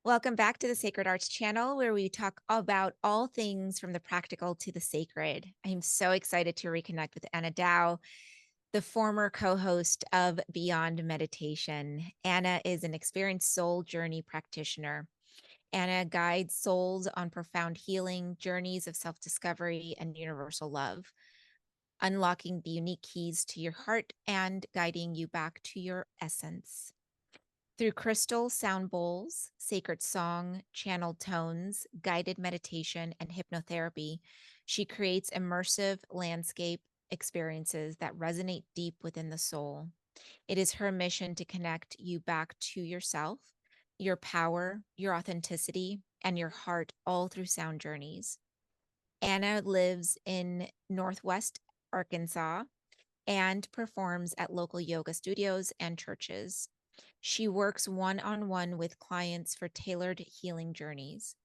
Welcome back to the Sacred Arts channel, where we talk about all things from the practical to the sacred. I am so excited to reconnect with Anna Dow, the former co host of Beyond Meditation. Anna is an experienced soul journey practitioner. Anna guides souls on profound healing, journeys of self discovery, and universal love, unlocking the unique keys to your heart and guiding you back to your essence. Through crystal sound bowls, sacred song, channeled tones, guided meditation, and hypnotherapy, she creates immersive landscape experiences that resonate deep within the soul. It is her mission to connect you back to yourself, your power, your authenticity, and your heart, all through sound journeys. Anna lives in Northwest Arkansas and performs at local yoga studios and churches. She works one on one with clients for tailored healing journeys.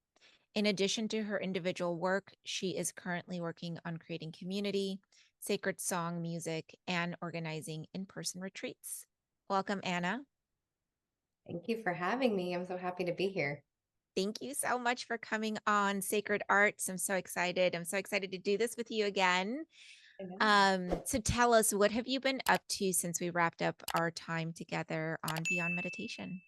In addition to her individual work, she is currently working on creating community, sacred song music, and organizing in person retreats. Welcome, Anna. Thank you for having me. I'm so happy to be here. Thank you so much for coming on Sacred Arts. I'm so excited. I'm so excited to do this with you again. I know. So tell us, what have you been up to since we wrapped up our time together on Beyond Meditation?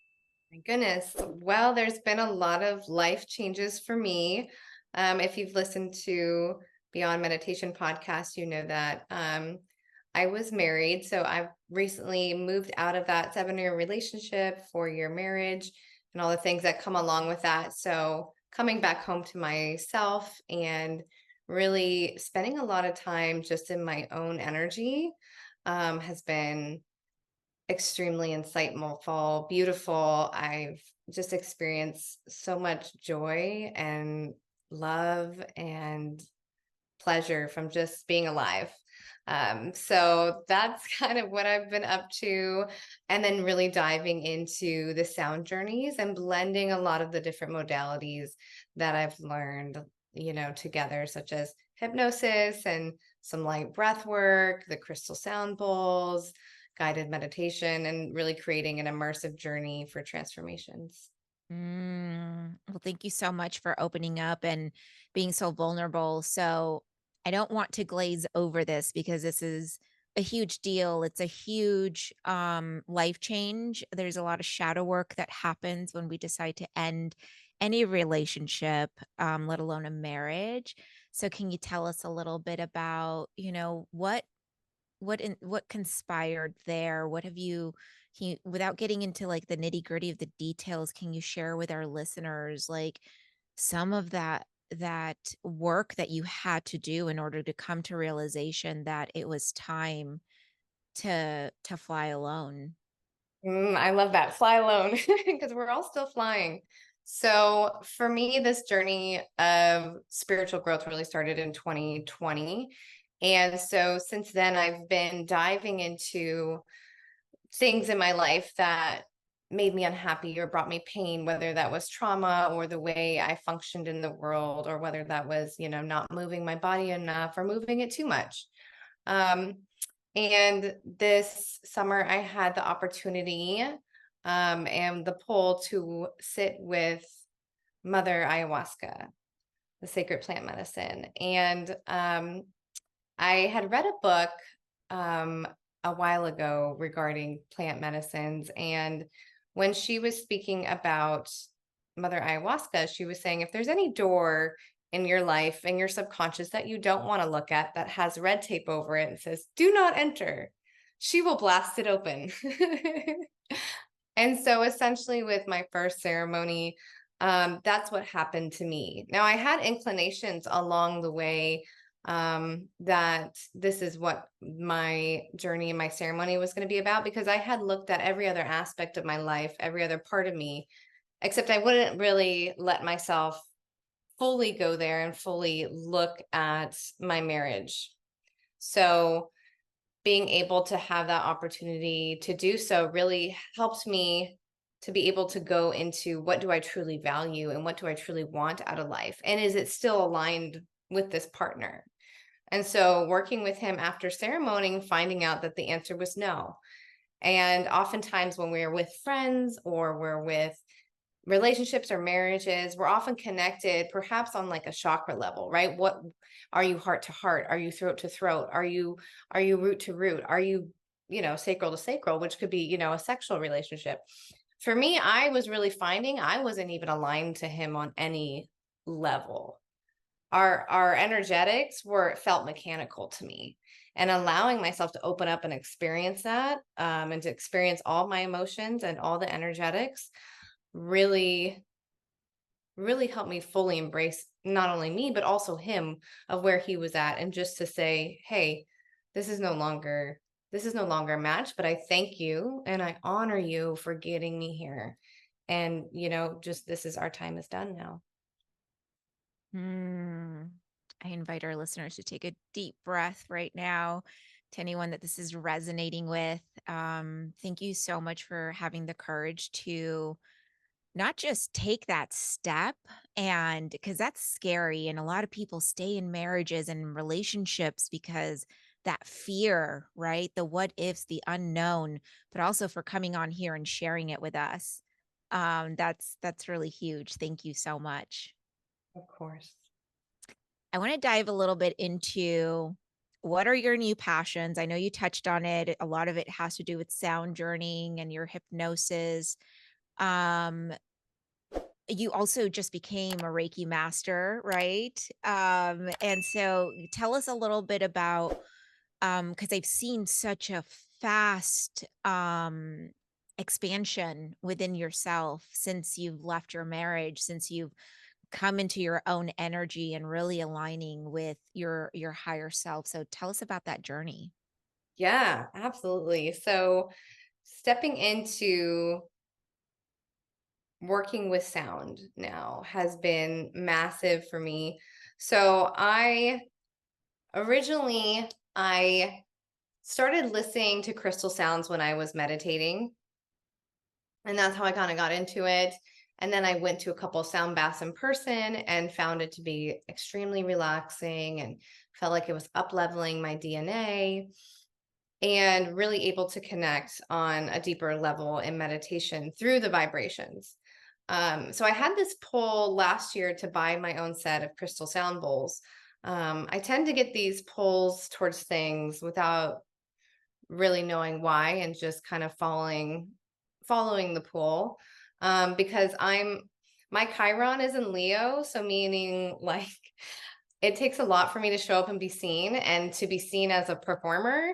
My goodness. Well, there's been a lot of life changes for me. If you've listened to Beyond Meditation podcast, you know that I was married. So I've recently moved out of that 7-year relationship, 4-year marriage, and all the things that come along with that. So coming back home to myself and really spending a lot of time just in my own energy has been extremely insightful, beautiful. I've just experienced so much joy and love and pleasure from just being alive. So that's kind of what I've been up to. And then really diving into the sound journeys and blending a lot of the different modalities that I've learned, together, such as hypnosis and some light breath work, the crystal sound bowls, guided meditation, and really creating an immersive journey for transformations. Well, thank you so much for opening up and being so vulnerable. So, I don't want to glaze over this because this is a huge deal. It's a huge life change. There's a lot of shadow work that happens when we decide to end any relationship, let alone a marriage. So, can you tell us a little bit about, what conspired there? What have you can you, without getting into like the nitty-gritty of the details, can you share with our listeners like some of that work that you had to do in order to come to realization that it was time to fly alone? I love that. Fly alone because we're all still flying. So for me, this journey of spiritual growth really started in 2020. And so since then, I've been diving into things in my life that made me unhappy or brought me pain, whether that was trauma or the way I functioned in the world, or whether that was, not moving my body enough or moving it too much. Um, and this summer, I had the opportunity and the pull to sit with Mother Ayahuasca, the sacred plant medicine. And I had read a book um, a while ago regarding plant medicines. And when she was speaking about Mother Ayahuasca, she was saying if there's any door in your life, in your subconscious, that you don't want to look at, that has red tape over it and says, do not enter, she will blast it open. And so essentially with my first ceremony, that's what happened to me. Now I had inclinations along the way that this is what my journey and my ceremony was going to be about, because I had looked at every other aspect of my life, every other part of me, except I wouldn't really let myself fully go there and fully look at my marriage. So being able to have that opportunity to do so really helped me to be able to go into what do I truly value and what do I truly want out of life? And is it still aligned with this partner? And so working with him after ceremony, finding out that the answer was no. And oftentimes when we're with friends or we're with relationships or marriages, we're often connected perhaps on like a chakra level, right? What are you, heart to heart? Are you throat to throat? Are you root to root? Are you, sacral to sacral, which could be, a sexual relationship. For me, I was really finding I wasn't even aligned to him on any level. Our energetics were felt mechanical to me, and allowing myself to open up and experience that, and to experience all my emotions and all the energetics really really helped me fully embrace not only me but also him, of where he was at, and just to say, hey, this is no longer this is no longer a match, but I thank you and I honor you for getting me here. And just, this is, our time is done now. Mm. I invite our listeners to take a deep breath right now. To anyone that this is resonating with, thank you so much for having the courage to not just take that step, and because that's scary. And a lot of people stay in marriages and relationships because that fear, right? The what ifs, the unknown, but also for coming on here and sharing it with us. That's really huge. Thank you so much. Of course. I want to dive a little bit into what are your new passions? I know you touched on it. A lot of it has to do with sound journeying and your hypnosis. Um, you also just became a Reiki master, right? And so tell us a little bit about because I've seen such a fast expansion within yourself since you've left your marriage, since you've come into your own energy and really aligning with your higher self. So tell us about that journey. Yeah, absolutely. So stepping into working with sound now has been massive for me. So I started listening to crystal sounds when I was meditating, and that's how I kind of got into it. And then I went to a couple of sound baths in person and found it to be extremely relaxing, and felt like it was up leveling my DNA, and really able to connect on a deeper level in meditation through the vibrations. So I had this pull last year to buy my own set of crystal sound bowls. I tend to get these pulls towards things without really knowing why, and just kind of following the pull, because my Chiron is in Leo, so meaning like it takes a lot for me to show up and be seen, and to be seen as a performer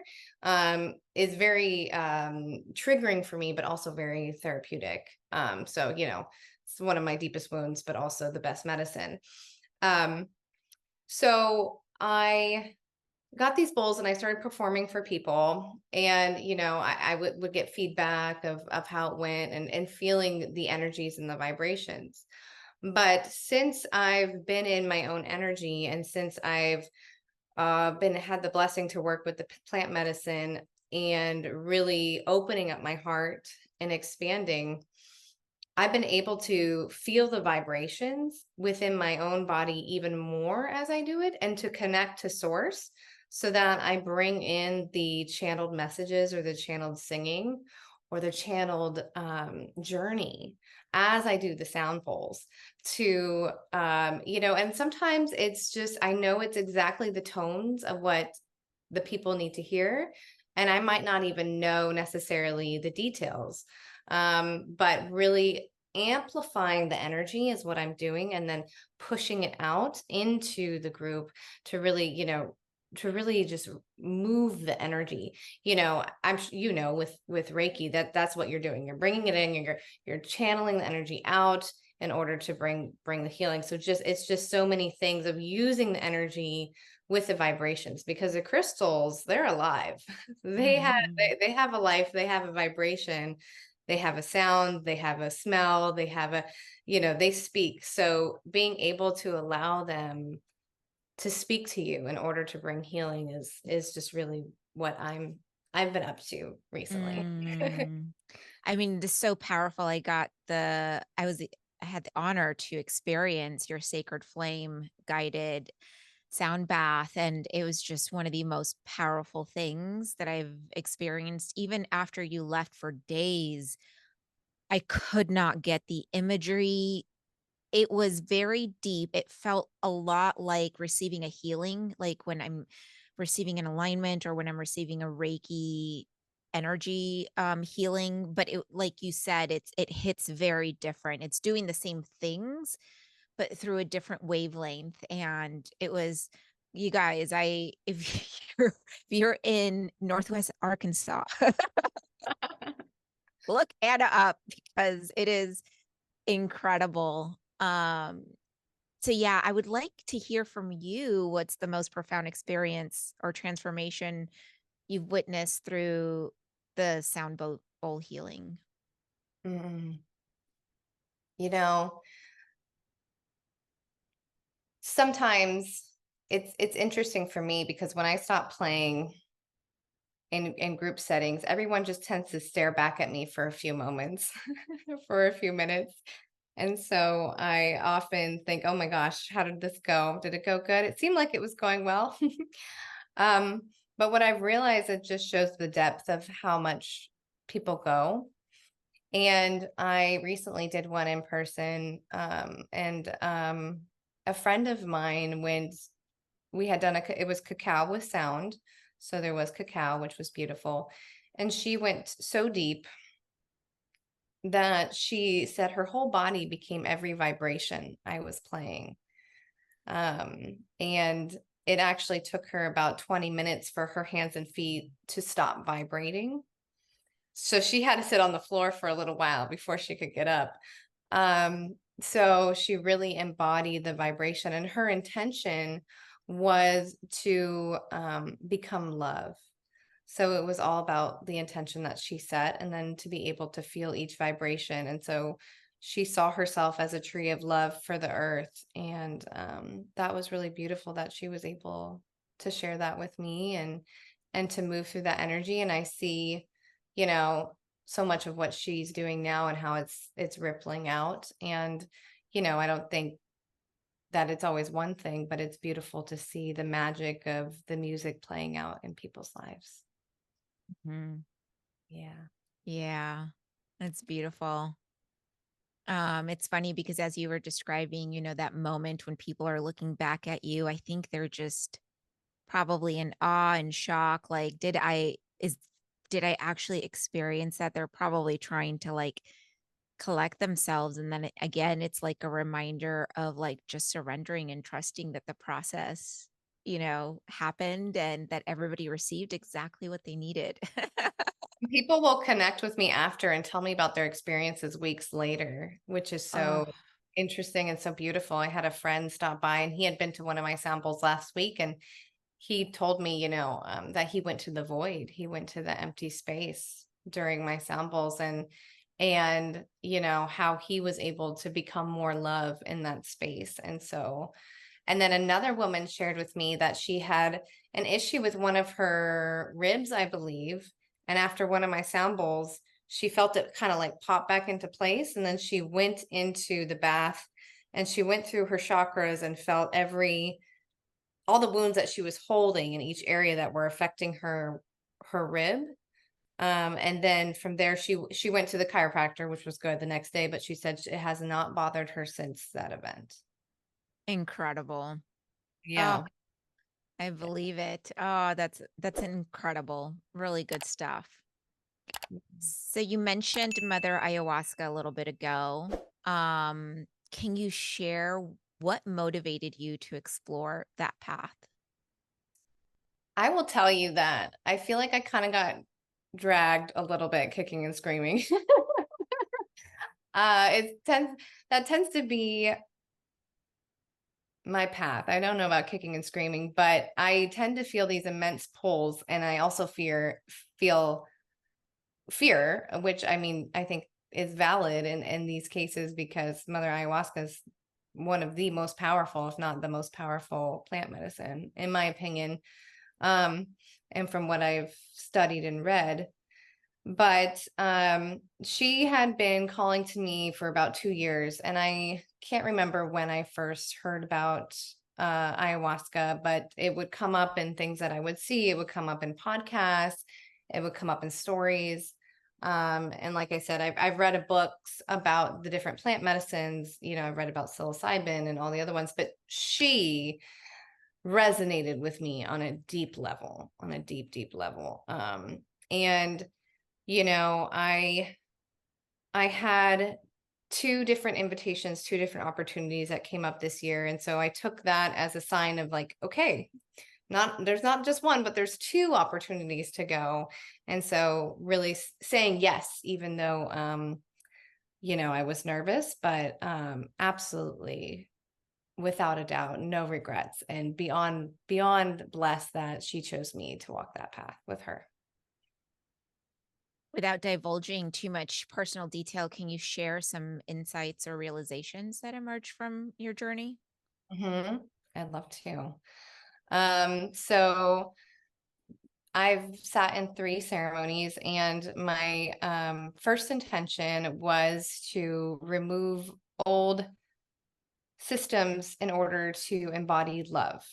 is very triggering for me, but also very therapeutic. So it's one of my deepest wounds, but also the best medicine. um, so I got these bowls and I started performing for people, and I would get feedback of how it went, and feeling the energies and the vibrations. But since I've been in my own energy, and since I've been had the blessing to work with the plant medicine, and really opening up my heart and expanding, I've been able to feel the vibrations within my own body even more as I do it, and to connect to source, so that I bring in the channeled messages, or the channeled singing, or the channeled journey as I do the sound bowls, to, and sometimes it's just, I know it's exactly the tones of what the people need to hear. And I might not even know necessarily the details, but really amplifying the energy is what I'm doing, and then pushing it out into the group, to really, just move the energy. With Reiki, that's what you're doing. You're bringing it in, you're channeling the energy out in order to bring the healing. So it's just so many things of using the energy with the vibrations, because the crystals, they're alive. Mhm. They have a life, they have a vibration, they have a sound, they have a smell, they have they speak. So being able to allow them to speak to you in order to bring healing is just really what I've been up to recently. Mm. I mean, this is so powerful. I had the honor to experience your Sacred Flame guided sound bath, and it was just one of the most powerful things that I've experienced. Even after you left for days, I could not get the imagery. It was very deep. It felt a lot like receiving a healing, like when I'm receiving an alignment or when I'm receiving a Reiki energy healing, but it, like you said, it hits very different. It's doing the same things but through a different wavelength, and it was, you guys, I if you're in Northwest Arkansas, look Anna up because it is incredible. So yeah, I would like to hear from you what's the most profound experience or transformation you've witnessed through the bowl healing. Mm. You know, sometimes it's interesting for me because when I stop playing in group settings, everyone just tends to stare back at me for a few moments, for a few minutes. And so I often think, oh my gosh, how did this go? Did it go good? It seemed like it was going well. um, but what I've realized, it just shows the depth of how much people go. And I recently did one in person, and a friend of mine went, we had done it was cacao with sound. So there was cacao, which was beautiful. And she went so deep that she said her whole body became every vibration I was playing. And it actually took her about 20 minutes for her hands and feet to stop vibrating. So she had to sit on the floor for a little while before she could get up. So she really embodied the vibration, and her intention was to become love. So it was all about the intention that she set, and then to be able to feel each vibration. And so she saw herself as a tree of love for the earth. And that was really beautiful that she was able to share that with me, and to move through that energy. And I see, you know, so much of what she's doing now and how it's rippling out. And, I don't think that it's always one thing, but it's beautiful to see the magic of the music playing out in people's lives. Mhm. Yeah. Yeah, that's beautiful. It's funny because as you were describing, that moment when people are looking back at you, I think they're just probably in awe and shock. Like, did I actually experience that? They're probably trying to like collect themselves. And then again, it's like a reminder of like just surrendering and trusting that the process, happened and that everybody received exactly what they needed. People will connect with me after and tell me about their experiences weeks later, which is Oh, so interesting and so beautiful. I had a friend stop by, and he had been to one of my samples last week, and he told me, that he went to the void. He went to the empty space during my samples, and how he was able to become more love in that space. And then another woman shared with me that she had an issue with one of her ribs, I believe. And after one of my sound bowls, she felt it kind of like pop back into place. And then she went into the bath and she went through her chakras and felt all the wounds that she was holding in each area that were affecting her rib. And then from there, she went to the chiropractor, which was good the next day, but she said it has not bothered her since that event. incredible. Oh, Yeah. I believe it. Oh, that's incredible. Really good stuff. So you mentioned Mother Ayahuasca a little bit ago. Can you share what motivated you to explore that path? I will tell you that I feel like I kind of got dragged a little bit kicking and screaming. It tends to be my path. I don't know about kicking and screaming, but I tend to feel these immense pulls, and I also feel fear, which I mean, I think is valid in these cases because Mother Ayahuasca is one of the most powerful, if not the most powerful plant medicine, in my opinion. Um, and from what I've studied and read. But she had been calling to me for about 2 years, and I can't remember when I first heard about ayahuasca, but it would come up in things that I would see. It would come up in podcasts. It would come up in stories. And like I said, I've read books about the different plant medicines. I've read about psilocybin and all the other ones, but she resonated with me on a deep level, on a deep, deep level. And I had two different invitations, two different opportunities that came up this year. And so I took that as a sign of like, okay, there's not just one, but there's two opportunities to go. And so really saying yes, even though, I was nervous, but absolutely, without a doubt, no regrets, and beyond blessed that she chose me to walk that path with her. Without divulging too much personal detail, can you share some insights or realizations that emerged from your journey? I'd love to. So I've sat in 3 ceremonies, and my first intention was to remove old systems in order to embody love.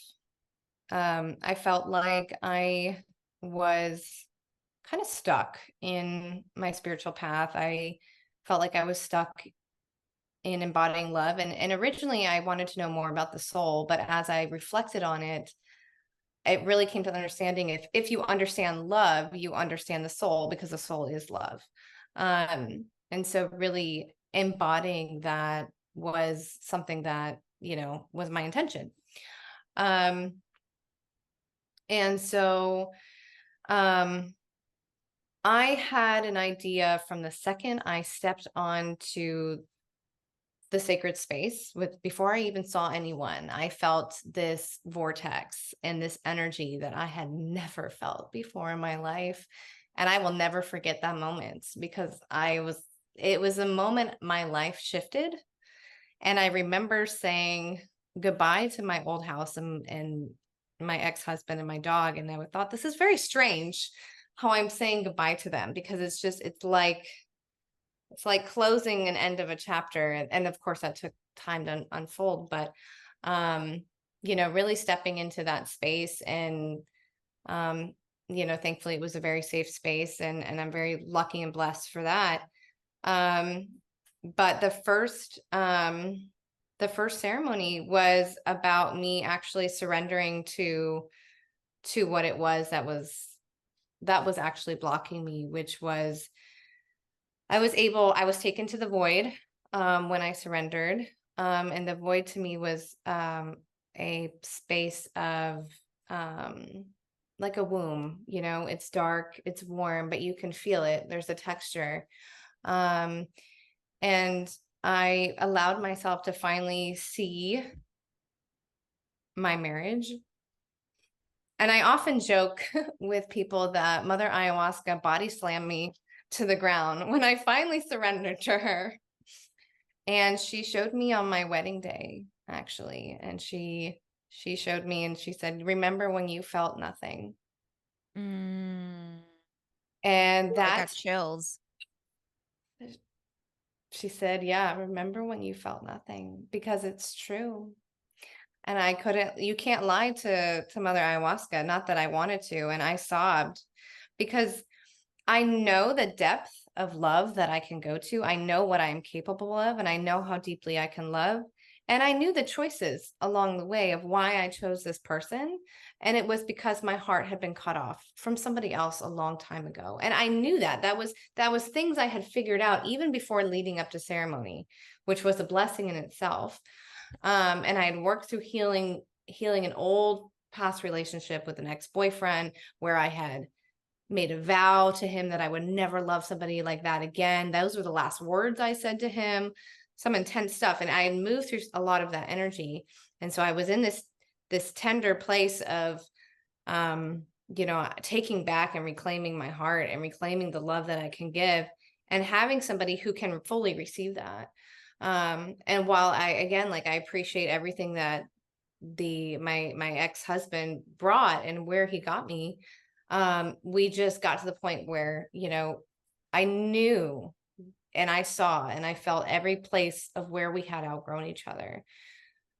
I felt like I was kind of stuck in my spiritual path. I felt like I was stuck in embodying love. And originally I wanted to know more about the soul, but as I reflected on it, it really came to the understanding, if you understand love, you understand the soul, because the soul is love. And so really embodying that was something that, was my intention. Um, and so um, I had an idea from the second I stepped onto the sacred space. Before I even saw anyone, I felt this vortex and this energy that I had never felt before in my life. And I will never forget that moment, because it was a moment my life shifted. And I remember saying goodbye to my old house and my ex-husband and my dog. And I thought, this is very strange how I'm saying goodbye to them, because it's like closing an end of a chapter. And of course that took time to unfold, but really stepping into that space. And thankfully it was a very safe space, and I'm very lucky and blessed for that. But the first ceremony was about me actually surrendering to what it was that was actually blocking me, which was, I was taken to the void when I surrendered. And the void to me was a space of like a womb. It's dark, it's warm, but you can feel it. There's a texture. Um, and I allowed myself to finally see my marriage. And I often joke with people that Mother Ayahuasca body slammed me to the ground when I finally surrendered to her. And she showed me on my wedding day, actually. And she showed me, and she said, "Remember when you felt nothing?" Mm. And Ooh, I got chills. she said, "Yeah, remember when you felt nothing, because it's true." And you can't lie to Mother Ayahuasca. Not that I wanted to. And I sobbed, because I know the depth of love that I can go to. I know what I am capable of, and I know how deeply I can love. And I knew the choices along the way of why I chose this person. And it was because my heart had been cut off from somebody else a long time ago. And I knew that was things I had figured out even before leading up to ceremony, which was a blessing in itself. And I had worked through healing an old past relationship with an ex-boyfriend, where I had made a vow to him that I would never love somebody like that again. Those were the last words I said to him. Some intense stuff. And I had moved through a lot of that energy. And so I was in this tender place of taking back and reclaiming my heart and reclaiming the love that I can give, and having somebody who can fully receive that. And while I appreciate everything that my ex-husband brought and where he got me, we just got to the point where, I knew, and I saw, and I felt every place of where we had outgrown each other,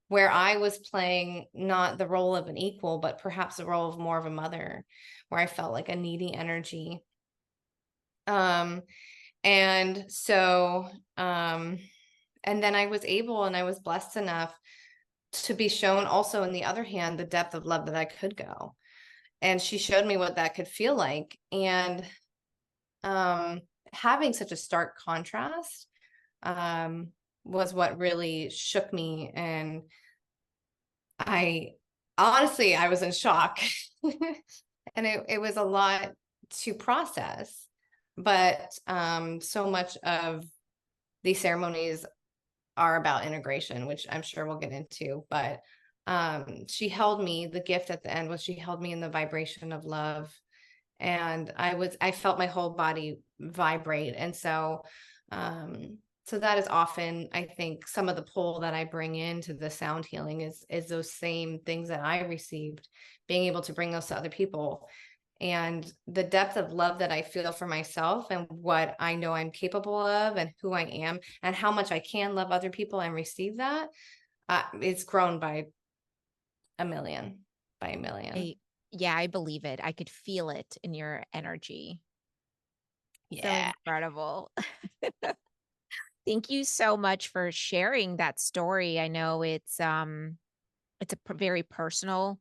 where I was playing not the role of an equal, but perhaps the role of more of a mother, where I felt like a needy energy. Um, and so, and then I was able and I was blessed enough to be shown also, in the other hand, the depth of love that I could go. And she showed me what that could feel like. And um, having such a stark contrast um, was what really shook me. And I honestly, I was in shock. And it was a lot to process. But so much of these ceremonies are about integration, which I'm sure we'll get into. But she held me, the gift at the end was she held me in the vibration of love. And I felt my whole body vibrate. And so, so that is often, I think, some of the pull that I bring into the sound healing is those same things that I received, being able to bring those to other people. And the depth of love that I feel for myself and what I know I'm capable of and who I am and how much I can love other people and receive that, it's grown by a million, by a million. I Yeah, I believe it. I could feel it in your energy. So Yeah. incredible. Thank you so much for sharing that story. I know it's a very personal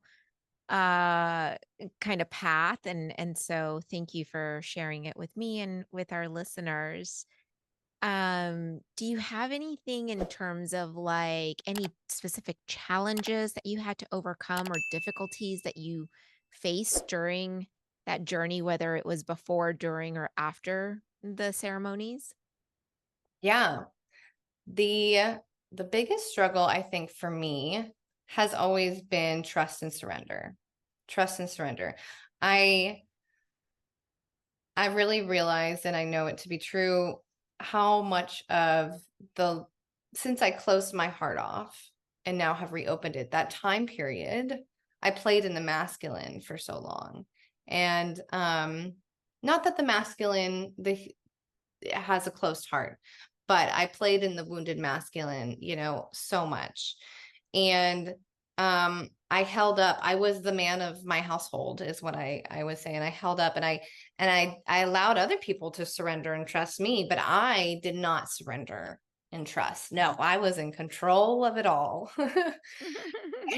uh kind of path, and so thank you for sharing it with me and with our listeners. Do you have anything in terms of like any specific challenges that you had to overcome or difficulties that you faced during that journey, whether it was before, during, or after the ceremonies? Yeah. The the biggest struggle I think for me has always been trust and surrender. Trust and surrender. I I really realized, and I know it to be true, how much of the since I closed my heart off and now have reopened it, that time period, I played in the masculine for so long. And not that the masculine it has a closed heart, but I played in the wounded masculine, so much. And I held up. I was the man of my household is what I was saying. I held up, and I allowed other people to surrender and trust me, but I did not surrender and trust. No, I was in control of it all.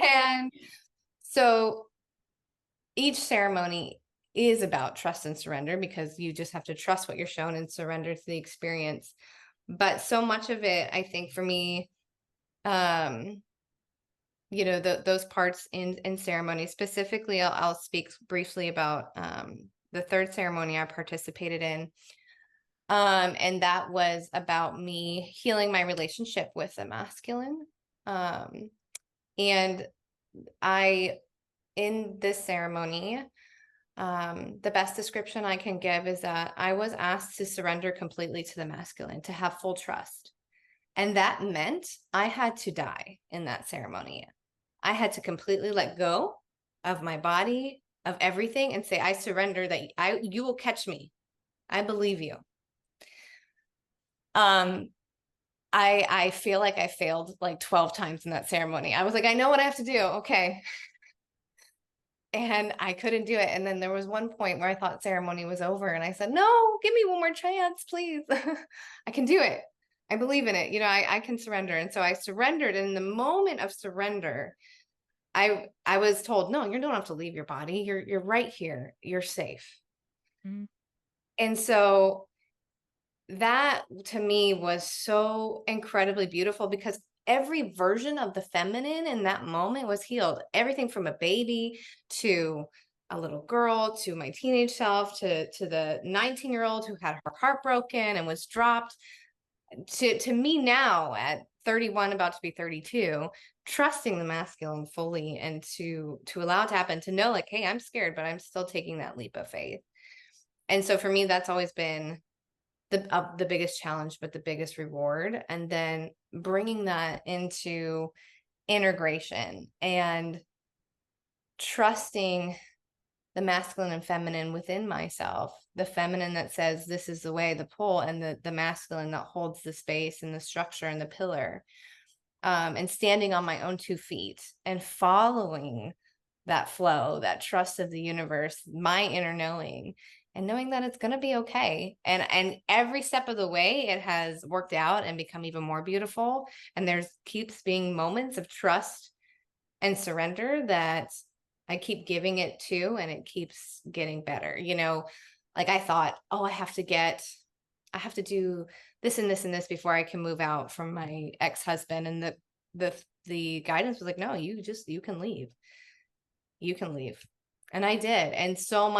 And so each ceremony is about trust and surrender, because you just have to trust what you're shown and surrender to the experience. But so much of it, I think, for me, um those parts in ceremony specifically, I'll speak briefly about the third ceremony I participated in, and that was about me healing my relationship with the masculine. um and I in this ceremony, the best description I can give is that I was asked to surrender completely to the masculine, to have full trust. And that meant I had to die in that ceremony. I had to completely let go of my body, of everything, and say, I surrender, that you will catch me. I believe you. Um, I feel like I failed like 12 times in that ceremony. I was like, I know what I have to do. Okay. And I couldn't do it. And then there was one point where I thought ceremony was over, and I said, no, give me one more chance, please. I can do it. I believe in it. I can surrender. And so I surrendered. And in the moment of surrender, I was told, no, you don't have to leave your body. You're right here. You're safe. Mm. And so that to me was so incredibly beautiful, because every version of the feminine in that moment was healed. Everything from a baby to a little girl to my teenage self to the 19-year-old who had her heart broken and was dropped, to me now at 31, about to be 32, trusting the masculine fully, and to allow it to happen, to know like, hey, I'm scared, but I'm still taking that leap of faith. And so for me, that's always been the biggest challenge, but the biggest reward. And then bringing that into integration and trusting the masculine and feminine within myself, the feminine that says this is the way, the pull, and the masculine that holds the space and the structure and the pillar, and standing on my own 2 feet and following that flow, that trust of the universe, my inner knowing, and knowing that it's going to be okay. And every step of the way, it has worked out and become even more beautiful. And there's keeps being moments of trust and surrender that I keep giving it to, and it keeps getting better. Like I thought, oh, I have to do this and this and this before I can move out from my ex-husband. And the guidance was like, no, you can leave. You can leave. And I did. And so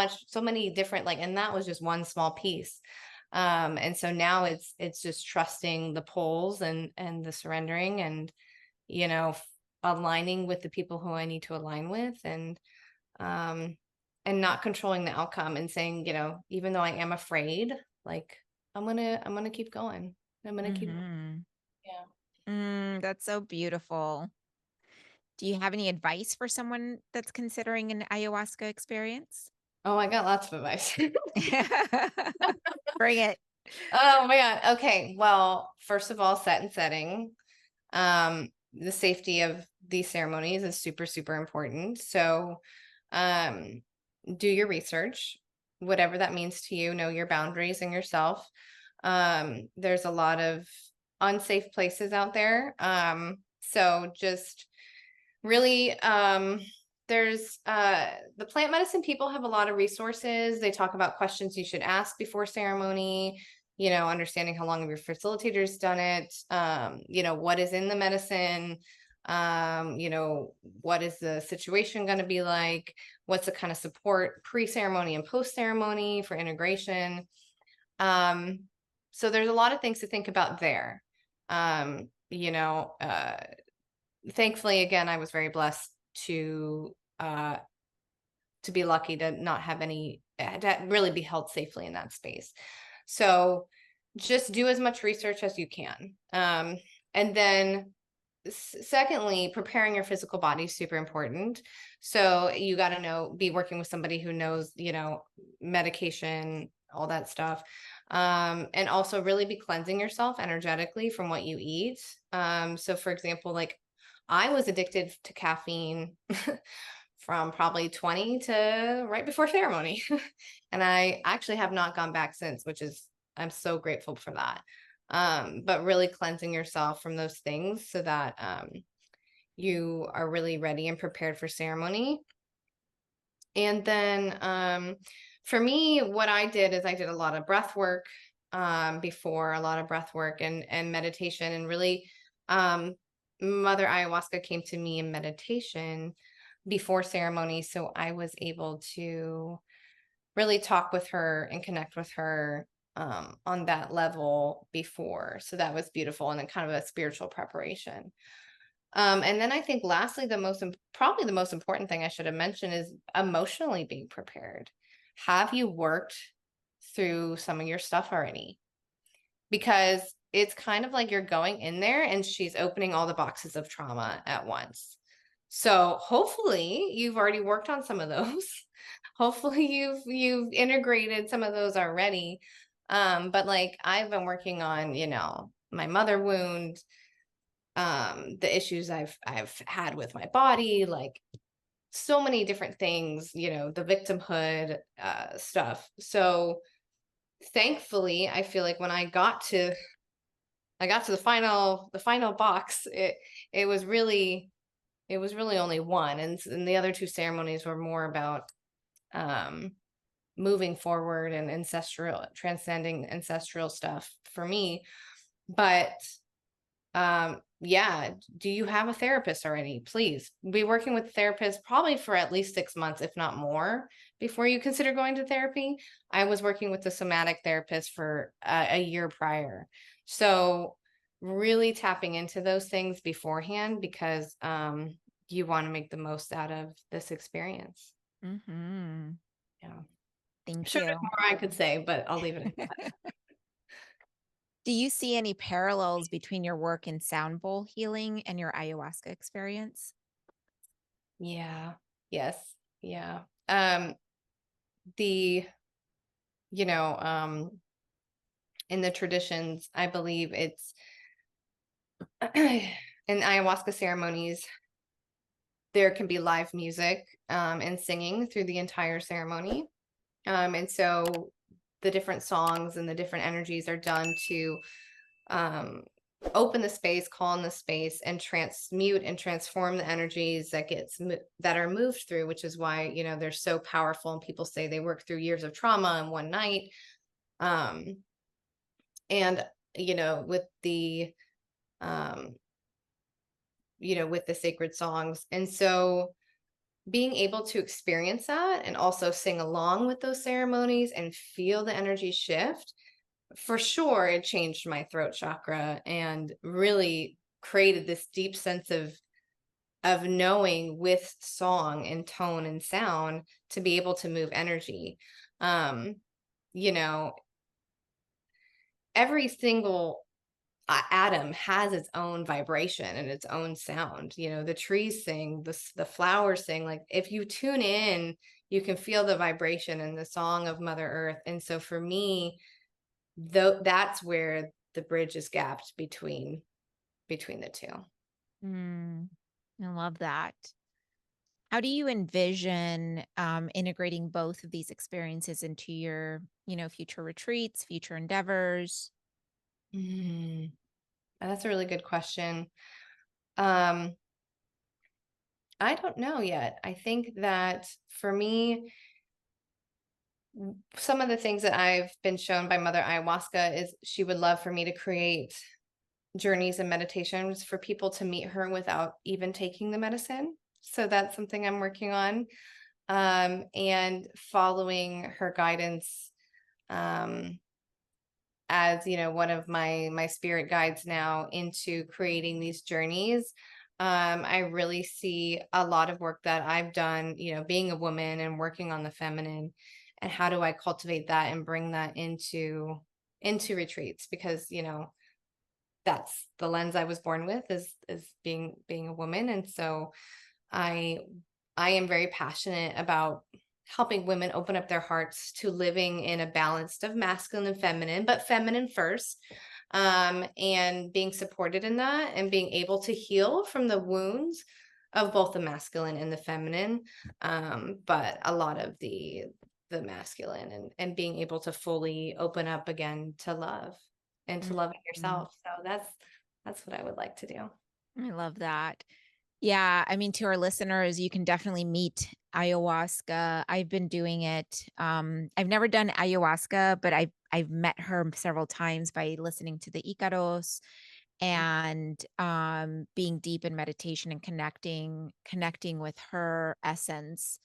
many different, like, and that was just one small piece. And so now it's just trusting the pulls and the surrendering, and, aligning with the people who I need to align with, um, and not controlling the outcome, and saying, even though I am afraid, like, I'm gonna keep going. I'm gonna keep, Mhm. yeah. That's so beautiful. Do you have any advice for someone that's considering an ayahuasca experience? Oh, I got lots of advice. Bring it. Oh my God. Okay. Well, first of all, set and setting. The safety of these ceremonies is super, super important. So, um, do your research, whatever that means to you, know your boundaries and yourself. There's a lot of unsafe places out there. So just really, there's the plant medicine people have a lot of resources. They talk about questions you should ask before ceremony, understanding how long have your facilitators done it, what is in the medicine, what is the situation going to be like, what's the kind of support pre-ceremony and post-ceremony for integration. So there's a lot of things to think about there. Um, you know, uh, Thankfully, again, I was very blessed uh to be lucky to not have any, to really be held safely in that space. So just do as much research as you can. And then secondly, preparing your physical body is super important. So you got to be working with somebody who knows, medication, all that stuff. And also really be cleansing yourself energetically from what you eat. So for example, like I was addicted to caffeine from probably 20 to right before ceremony. And I actually have not gone back since, I'm so grateful for that. But really cleansing yourself from those things so that you are really ready and prepared for ceremony. And then for me, what I did is I did a lot of breath work before, a lot of breath work and meditation, and really Mother Ayahuasca came to me in meditation before ceremony. So I was able to really talk with her and connect with her on that level before. So that was beautiful, and then kind of a spiritual preparation. And then I think lastly, probably the most important thing I should have mentioned is emotionally being prepared. Have you worked through some of your stuff already? Because it's kind of like you're going in there and she's opening all the boxes of trauma at once. So hopefully you've already worked on some of those. Hopefully you've integrated some of those already. But like I've been working on, my mother wound, the issues I've had with my body, like so many different things, the victimhood stuff. So thankfully, I feel like when I got to the final box, it was really only one, and the other two ceremonies were more about moving forward and transcending ancestral stuff for me. But yeah, do you have a therapist already? Please be working with a therapist probably for at least 6 months, if not more, before you consider going to therapy. I was working with a somatic therapist for a year prior. So really tapping into those things beforehand, because you want to make the most out of this experience. Mhm. Yeah. Thank Sure, there's you. more I could say, but I'll leave it at that. Do you see any parallels between your work in sound bowl healing and your ayahuasca experience? Yeah. Yes. Yeah. The, you know, in the traditions, I believe it's in ayahuasca ceremonies, there can be live music and singing through the entire ceremony. And so the different songs and the different energies are done to um, open the space, calm the space, and transmute and transform the energies that are moved through, which is why, they're so powerful. And people say they work through years of trauma in one night. Um, and with the um, with the sacred songs. And so being able to experience that and also sing along with those ceremonies and feel the energy shift, for sure, it changed my throat chakra and really created this deep sense of knowing with song and tone and sound to be able to move energy. Um, you know, every single atom has its own vibration and its own sound. The trees sing, the flowers sing. Like if you tune in, you can feel the vibration and the song of Mother Earth. And so for me, though, that's where the bridge is gapped between the two. Mm, I love that. How do you envision integrating both of these experiences into your, future retreats, future endeavors? Mm, that's a really good question. Um, I don't know yet. I think that for me, some of the things that I've been shown by Mother Ayahuasca is she would love for me to create journeys and meditations for people to meet her without even taking the medicine. So that's something I'm working on. And following her guidance, um, as one of my spirit guides now into creating these journeys. I really see a lot of work that I've done, being a woman and working on the feminine, and how do I cultivate that and bring that into retreats, because that's the lens I was born with, is being a woman. And so I I am very passionate about helping women open up their hearts to living in a balance of masculine and feminine, but feminine first, and being supported in that and being able to heal from the wounds of both the masculine and the feminine, but a lot of the masculine, and being able to fully open up again to love and to loving Mhm. yourself. So that's what I would like to do. I love that. Yeah, I mean, to our listeners, you can definitely meet ayahuasca. I've been doing it. I've never done ayahuasca, but I've met her several times by listening to the Icaros and being deep in meditation and connecting with her essence.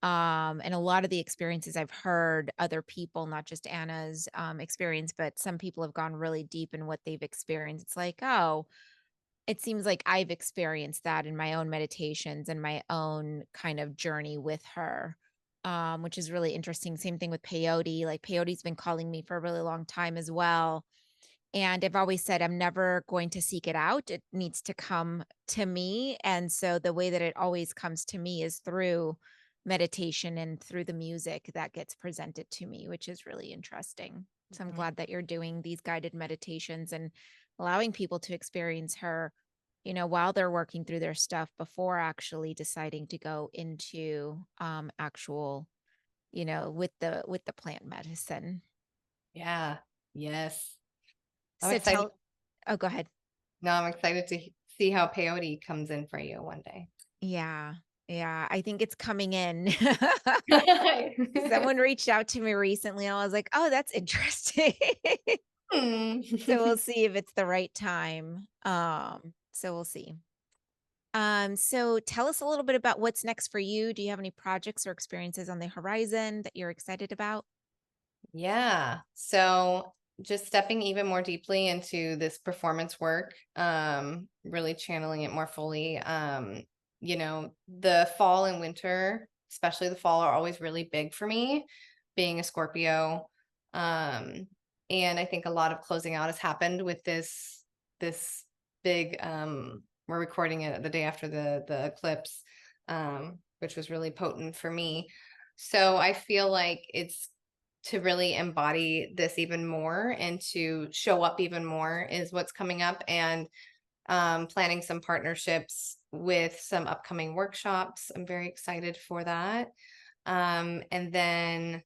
And a lot of the experiences I've heard other people, not just Anna's experience, but some people have gone really deep in what they've experienced. It's like, oh, it seems like I've experienced that in my own meditations and my own kind of journey with her, which is really interesting. Same thing with peyote. Like peyote's been calling me for a really long time as well. And I've always said I'm never going to seek it out. It needs to come to me. And so the way that it always comes to me is through meditation and through the music that gets presented to me, which is really interesting. So I'm Mhm. glad that you're doing these guided meditations and allowing people to experience her, while they're working through their stuff before actually deciding to go into actual, with the plant medicine. Yeah. Yes. I'm So excited. oh, go ahead. No, I'm excited to see how peyote comes in for you one day. Yeah. Yeah, I think it's coming in. Someone reached out to me recently, and I was like, "Oh, that's interesting." Hmm. So we'll see if it's the right time. So we'll see. So tell us a little bit about what's next for you. Do you have any projects or experiences on the horizon that you're excited about? Yeah. So just stepping even more deeply into this performance work, really channeling it more fully. The fall and winter, especially the fall, are always really big for me, being a Scorpio. Um, and I think a lot of closing out has happened with this big we're recording it the day after the eclipse, which was really potent for me. So I feel like it's to really embody this even more and to show up even more is what's coming up, and planning some partnerships with some upcoming workshops. I'm very excited for that. And then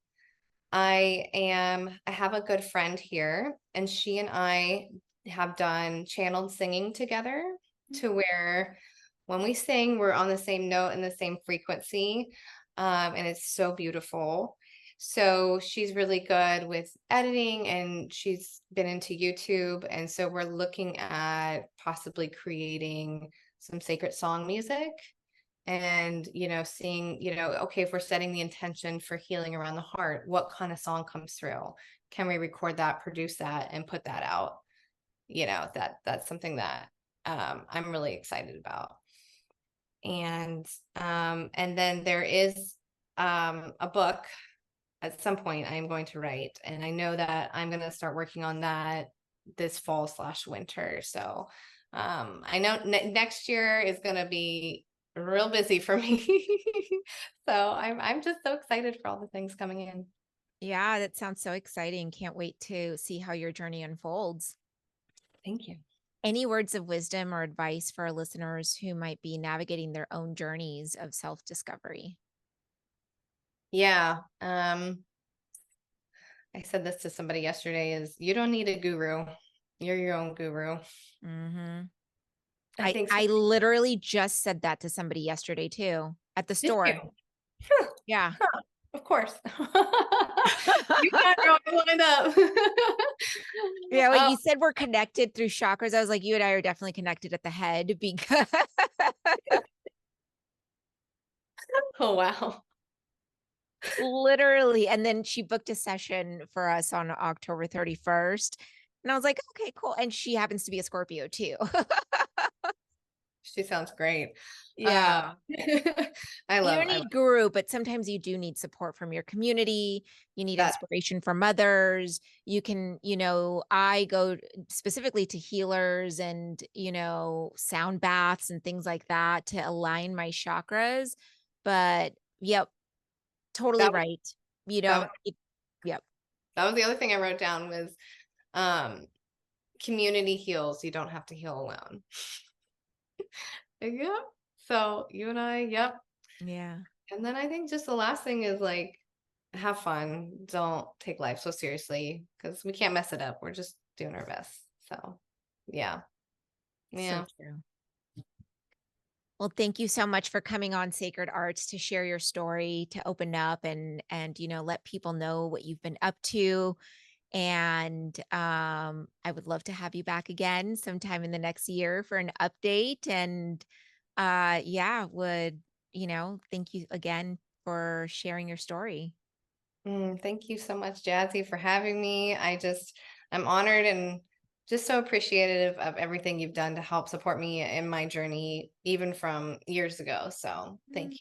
I have a good friend here, and she and I have done channeled singing together, to where when we sing, we're on the same note and the same frequency. And it's so beautiful. So she's really good with editing, and she's been into YouTube. And so we're looking at possibly creating some sacred song music, and seeing, okay, if we're setting the intention for healing around the heart, what kind of song comes through? Can we record that, produce that, and put that out? That's something that I'm really excited about. And then there is a book at some point I'm going to write, and I know that I'm going to start working on that this fall/winter. So I know next year is going to be real busy for me. So I'm just so excited for all the things coming in. Yeah, that sounds so exciting. Can't wait to see how your journey unfolds. Thank you. Any words of wisdom or advice for our listeners who might be navigating their own journeys of self-discovery? Yeah. I said this to somebody yesterday, is you don't need a guru. You're your own guru. Mhm. I I think so. I literally just said that to somebody yesterday too, at the Did you? store. Huh, Yeah. huh, of course. You got your own lined up. Yeah, well, Oh, you said we're connected through chakras. I was like, you and I are definitely connected at the head because oh wow. literally. And then she booked a session for us on October 31st. And I was like, okay, cool. And she happens to be a Scorpio too. She sounds great. Yeah. I You don't love need guru, but sometimes you do need support from your community. You need that. inspiration from others. You can, I go specifically to healers and, sound baths and things like that to align my chakras. But yep, totally That was right. You that was don't, yep. that was the other thing I wrote down was um community heals. You don't have to heal alone. Yep. So you and I, yep. Yeah. And then I think just the last thing is like, have fun. Don't take life so seriously, because we can't mess it up. We're just doing our best. So yeah. So Yeah. true. Well, thank you so much for coming on Sacred Arts to share your story, to open up and let people know what you've been up to. And I would love to have you back again sometime in the next year for an update. And yeah, thank you again for sharing your story. Thank you so much, Jazzy, for having me. I'm honored and just so appreciative of everything you've done to help support me in my journey, even from years ago. So thank Mm,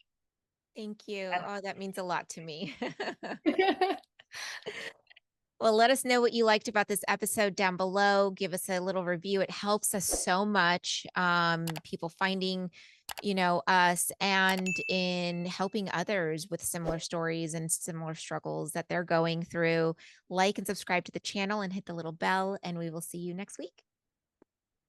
Thank you. Oh, that means a lot to me. you. Well, let us know what you liked about this episode down below. Give us a little review. It helps us so much. People finding, us and in helping others with similar stories and similar struggles that they're going through. Like and subscribe to the channel and hit the little bell, and we will see you next week.